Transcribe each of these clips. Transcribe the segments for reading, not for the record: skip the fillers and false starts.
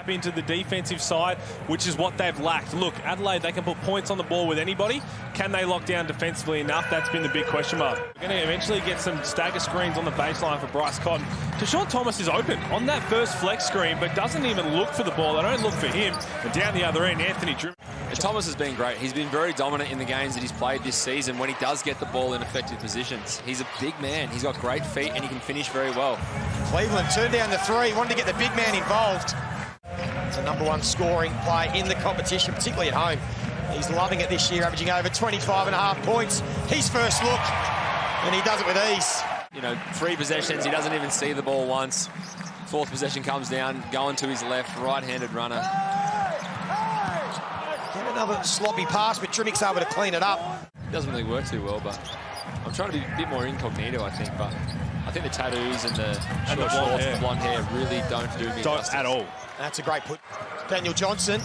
into the defensive side, which is what they've lacked. Look, Adelaide, they can put points on the ball with anybody. Can they lock down defensively enough? That's been the big question mark. We're going to eventually get some stagger screens on the baseline for Bryce Cotton. Deshaun Thomas is open on that first flex screen, but doesn't even look for the ball. They don't look for him. And down the other end, Anthony Drew. Thomas has been great. He's been very dominant in the games that he's played this season when he does get the ball in effective positions. He's a big man. He's got great feet and he can finish very well. Cleveland turned down the three, wanted to get the big man involved. It's a #1 scoring player in the competition, particularly at home. He's loving it this year, averaging over 25.5 points. His first look, and he does it with ease. You know, 3 possessions, he doesn't even see the ball once. 4th possession comes down, going to his left, right-handed runner. Get another sloppy pass, but Trimmick's able to clean it up. Doesn't really work too well, but I'm trying to be a bit more incognito, I think. But I think the tattoos and the blonde hair really don't do me justice. At all. That's a great put. Daniel Johnson,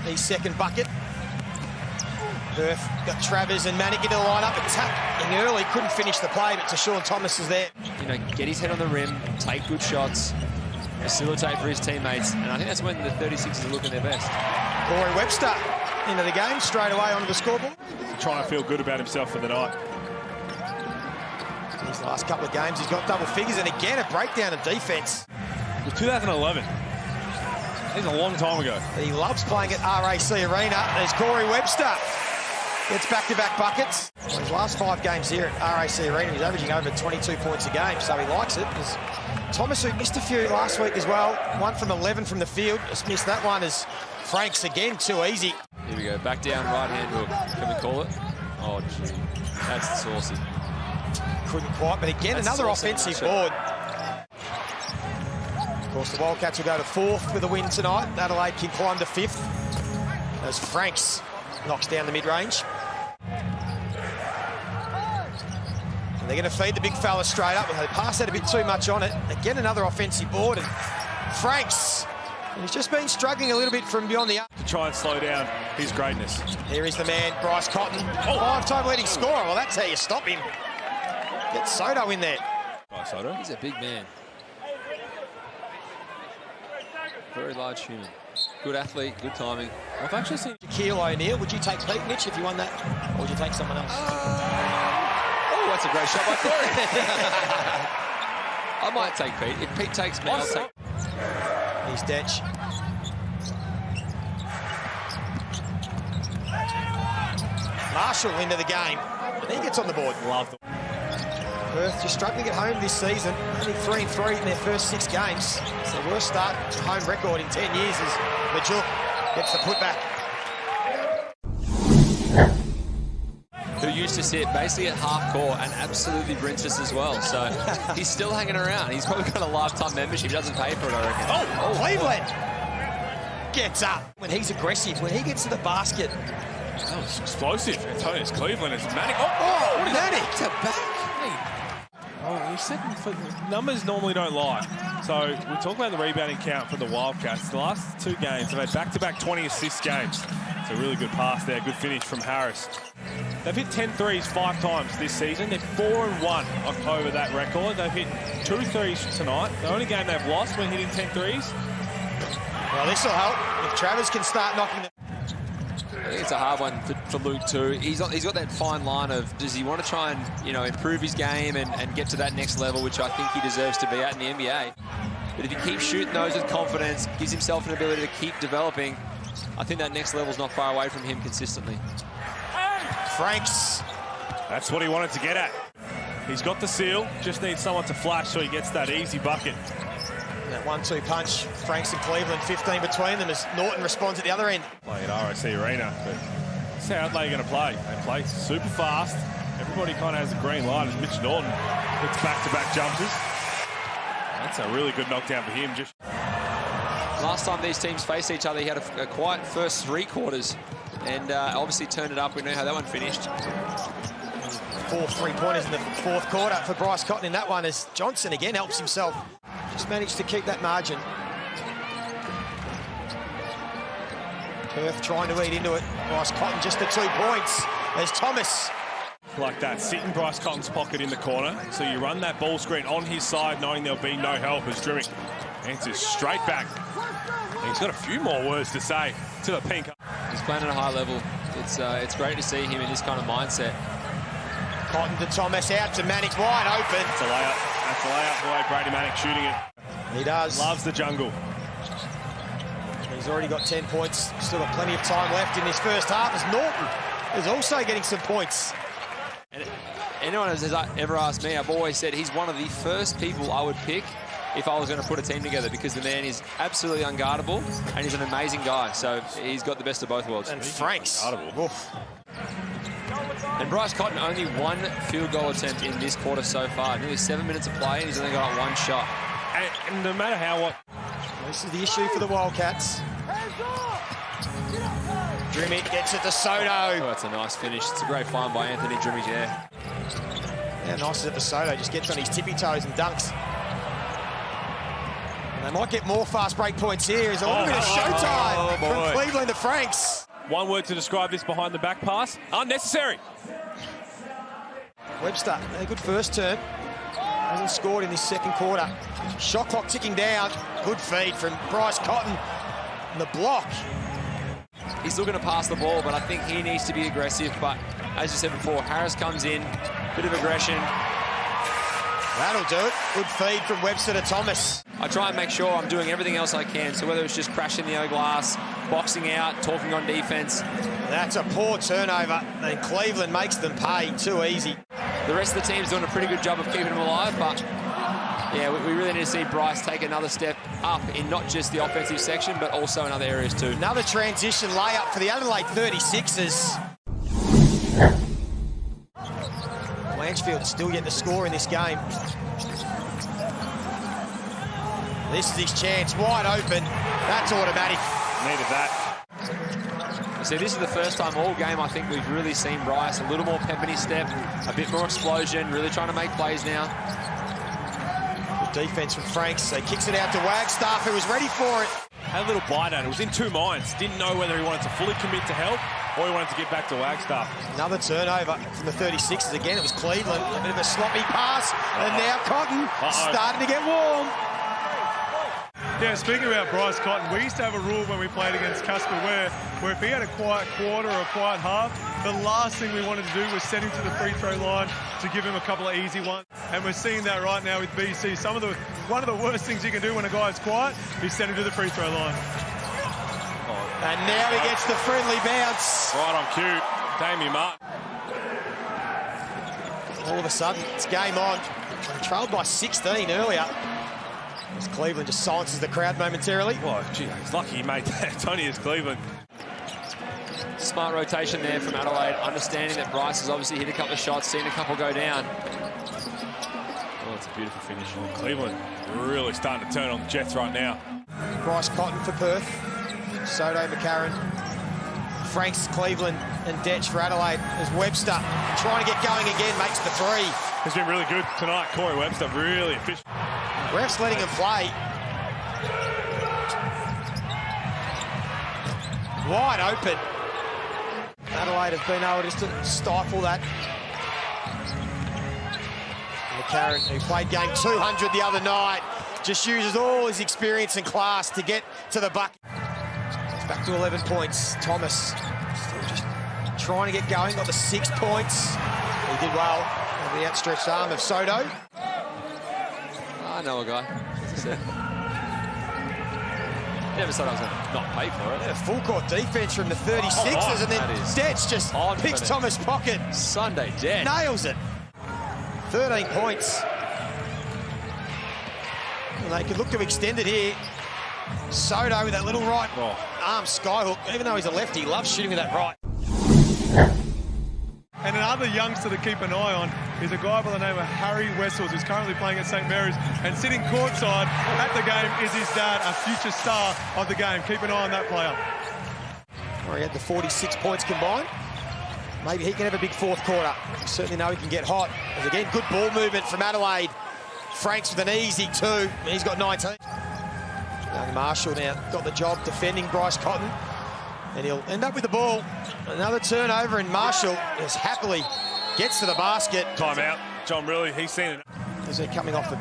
his second bucket. Perth got Travers and Manick into the lineup, attacking early, couldn't finish the play, but Deshaun Thomas is there. You know, get his head on the rim, take good shots, facilitate for his teammates, and I think that's when the 36ers are looking their best. Corey Webster into the game, straight away onto the scoreboard. Trying to feel good about himself for the night. These last couple of games, he's got double figures, and again, a breakdown in defence. It was 2011. It's a long time ago. He loves playing at RAC Arena. There's Corey Webster. Gets back-to-back buckets. Well, his last 5 games here at RAC Arena, he's averaging over 22 points a game, so he likes it. Thomas, who missed a few last week as well, 1 from 11 from the field, just missed that one as Franks again, too easy. Here we go, back down, right-hand hook. Can we call it? Oh, gee, that's saucy. Couldn't quite, but again, another offensive board. Of course, the Wildcats will go to 4th with a win tonight. Adelaide can climb to 5th as Franks knocks down the mid-range. And they're going to feed the big fella straight up. They pass that a bit too much on it. Again, another offensive board. And Franks, he's just been struggling a little bit from beyond the arc. To try and slow down his greatness. Here is the man, Bryce Cotton. 5-time leading scorer. Well, that's how you stop him. Get Soto in there. Soto. He's a big man. Very large human. Good athlete, good timing. I've actually seen Shaquille O'Neal. Would you take Pete, Mitch, if you won that? Or would you take someone else? Oh, that's a great shot by Corey. I might take Pete. If Pete takes me, I'll take. Here's Dench. Marshall into the game. And he gets on the board. Love them. Perth just struggling at home this season. Only 3-3 in their first 6 games. It's the worst start home record in 10 years as Majuk gets the putback. Who used to sit basically at half court and absolutely rinse us as well. So he's still hanging around. He's probably got a lifetime membership. He doesn't pay for it, I reckon. Oh, Cleveland gets up. When he's aggressive, when he gets to the basket. That was explosive. It's Cleveland. It's Manick. Oh, Manick to back. Oh, you said numbers normally don't lie. So we talk about the rebounding count for the Wildcats. The last 2 games, they've had back-to-back 20-assist games. It's a really good pass there. Good finish from Harris. They've hit 10 threes 5 times this season. They're 4-1 over that record. They've hit 2 threes tonight. The only game they've lost when hitting 10 threes. Well, this will help if Travers can start knocking them. I think it's a hard one for Luke too. He's got that fine line of, does he want to try and, you know, improve his game and get to that next level, which I think he deserves to be at in the NBA. But if he keeps shooting those with confidence, gives himself an ability to keep developing, I think that next level's not far away from him consistently. Franks. That's what he wanted to get at. He's got the seal, just needs someone to flash so he gets that easy bucket. That 1-2 punch, Franks and Cleveland, 15 between them as Norton responds at the other end. Playing at RAC Arena, but that's how Adelaide are going to play. They play super fast. Everybody kind of has a green light as Mitch Norton hits back-to-back jumpers. That's a really good knockdown for him. Last time these teams faced each other, he had a quiet first 3 quarters and obviously turned it up. We know how that one finished. 4 3-pointers in the 4th quarter for Bryce Cotton in that one as Johnson again helps himself. Just managed to keep that margin. Perth trying to eat into it. Bryce Cotton just the 2 points. There's Thomas. Like that, sit in Bryce Cotton's pocket in the corner. So you run that ball screen on his side knowing there'll be no help as Drimmick answers straight back. He's got a few more words to say to the pink. He's playing at a high level. It's great to see him in this kind of mindset. Cotton to Thomas, out to Mannix, wide open. That's a layup. That's a layup, the way Brady Mannix shooting it. He does. Loves the jungle. He's already got 10 points. Still got plenty of time left in this first half as Norton is also getting some points. And anyone who's ever asked me, I've always said he's one of the first people I would pick if I was going to put a team together, because the man is absolutely unguardable and he's an amazing guy. So he's got the best of both worlds. And Franks. And Bryce Cotton, only one field goal attempt in this quarter so far. Nearly 7 minutes of play and he's only got one shot. And no matter what... This is the issue for the Wildcats. Drimmick gets it to Soto. Oh, that's a nice finish. It's a great find by Anthony Drimmick, yeah. How nice is it for Soto? Just gets on his tippy toes and dunks. And they might get more fast break points here. There's a little bit of showtime from Cleveland to Franks. One word to describe this behind the back pass. Unnecessary. Webster, a good first term. Hasn't scored in this second quarter. Shot clock ticking down. Good feed from Bryce Cotton. And the block. He's still going to pass the ball, but I think he needs to be aggressive. But as you said before, Harris comes in, bit of aggression. That'll do it. Good feed from Webster to Thomas. I try and make sure I'm doing everything else I can. So whether it's just crashing the O-glass, boxing out, talking on defense. That's a poor turnover, and Cleveland makes them pay. Too easy. The rest of the team's doing a pretty good job of keeping them alive, but yeah, we really need to see Bryce take another step up in not just the offensive section, but also in other areas too. Another transition layup for the Adelaide 36ers. Blanchfield still yet to score in this game. This is his chance, wide open. That's automatic. Needed that. See, this is the first time all game I think we've really seen Bryce a little more pep in his step, a bit more explosion, really trying to make plays now. Good defense from Franks. So he kicks it out to Wagstaff, who was ready for it. Had a little bite at it. Was in two minds. Didn't know whether he wanted to fully commit to help or he wanted to get back to Wagstaff. Another turnover from the 36ers. Again, it was Cleveland. A bit of a sloppy pass. And now Cotton starting to get warm. Yeah, speaking about Bryce Cotton, we used to have a rule when we played against Casper where if he had a quiet quarter or a quiet half, the last thing we wanted to do was send him to the free throw line to give him a couple of easy ones. And we're seeing that right now with BC. One of the worst things you can do when a guy's quiet is send him to the free throw line. And now he gets the friendly bounce. Right on cue, Damien Martin. All of a sudden, it's game on. Trailed by 16 earlier. As Cleveland just silences the crowd momentarily. Oh, gee, he's lucky he made that. Tony is Cleveland. Smart rotation there from Adelaide, understanding that Bryce has obviously hit a couple of shots, seen a couple go down. Oh, it's a beautiful finish. Cleveland really starting to turn on the Jets right now. Bryce Cotton for Perth. Soto, McCarron. Franks, Cleveland, and Detch for Adelaide as Webster trying to get going again, makes the three. He's been really good tonight. Corey Webster really efficient. Ref's letting him play. Wide open. Adelaide have been able just to stifle that. McCarron, who played game 200 the other night, just uses all his experience and class to get to the bucket. It's back to 11 points. Thomas still just trying to get going, got the 6 points. He did well with the outstretched arm of Soto. I know a guy, as I said. Never said I was going to not pay for it. A full court defense from the 36ers, and then Detch just picks Thomas' pocket. Sunday Detch. Nails it. 13 points. And they could look to extend it here. Soto with that little right arm skyhook. Even though he's a lefty, he loves shooting with that right. And another youngster to keep an eye on is a guy by the name of Harry Wessels, who's currently playing at St Mary's, and sitting courtside at the game is his dad, a future star of the game. Keep an eye on that player. He had the 46 points combined. Maybe he can have a big fourth quarter. We certainly know he can get hot. There's again good ball movement from Adelaide. Franks with an easy 2. He's got 19. Young Marshall now got the job defending Bryce Cotton. And he'll end up with the ball. Another turnover, and Marshall just happily gets to the basket. Timeout. John Riley, he's seen it. Is he coming off the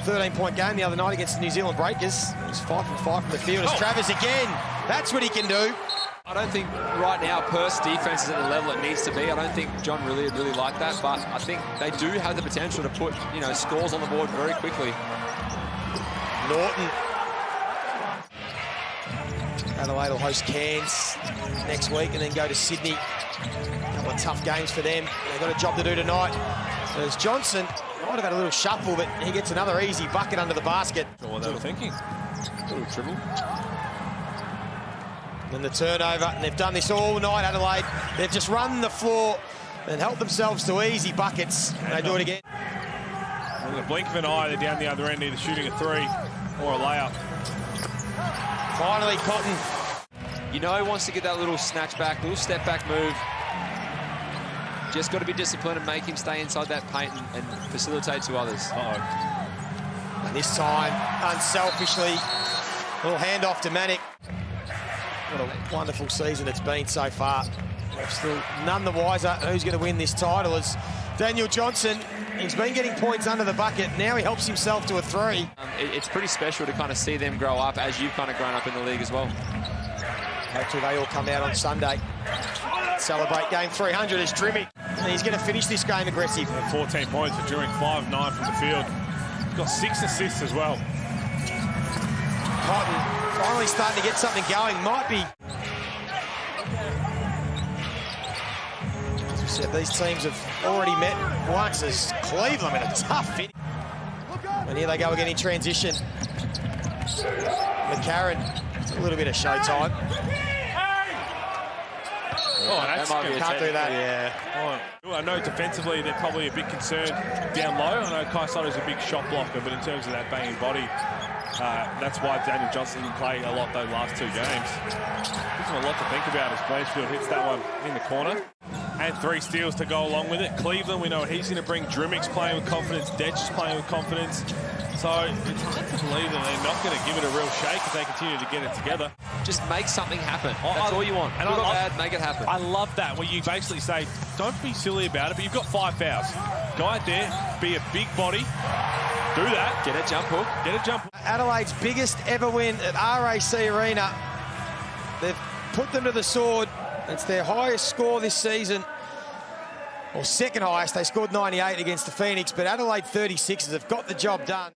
13-point game the other night against the New Zealand Breakers. He's 5 from 5 from the field. It's Travers again. That's what he can do. I don't think right now Perth's defense is at the level it needs to be. I don't think John really like that, but I think they do have the potential to put, you know, scores on the board very quickly. Norton. Adelaide will host Cairns next week and then go to Sydney. A couple of tough games for them. They've got a job to do tonight. There's Johnson. Might have had a little shuffle, but he gets another easy bucket under the basket. Not what they were thinking. A little dribble. And the turnover, and they've done this all night, Adelaide. They've just run the floor and helped themselves to easy buckets. And they do it again. In the blink of an eye, they're down the other end, either shooting a 3 or a layup. Finally, Cotton. You know he wants to get that little snatch back, little step back move. Just got to be disciplined and make him stay inside that paint and facilitate to others. Uh-oh. And this time, unselfishly, little handoff to Manic. What a wonderful season it's been so far. We're still none the wiser who's going to win this title as Daniel Johnson. He's been getting points under the bucket. Now he helps himself to a 3. It's pretty special to kind of see them grow up as you've kind of grown up in the league as well. Hopefully they all come out on Sunday. Celebrate game 300 as Drimmick. And he's going to finish this game aggressive. 14 points for Drimmick, 5-9 from the field. He's got 6 assists as well. Cotton finally starting to get something going. Might be. As we said, these teams have already met once as Cleveland in a tough fit. And here they go again in transition. McCarron, it's a little bit of showtime. Oh, that's Can't do that. Yeah. Oh, I know defensively they're probably a bit concerned down low. I know Kai Sutter's a big shot blocker, but in terms of that banging body, that's why Daniel Johnson didn't play a lot those last 2 games. Gives him a lot to think about as Blanchfield hits that one in the corner. And 3 steals to go along with it. Cleveland, we know what he's going to bring. Drimmick's playing with confidence. Detch is playing with confidence. So it's hard to believe that they're not going to give it a real shake if they continue to get it together. Just make something happen. That's all you want. And Good or bad, make it happen. I love that, where you basically say, don't be silly about it, but you've got 5 fouls. Go out there, be a big body, do that. Get a jump hook. Get a jump hook. Adelaide's biggest ever win at RAC Arena. They've put them to the sword. It's their highest score this season, or second highest. They scored 98 against the Phoenix, but Adelaide 36ers have got the job done.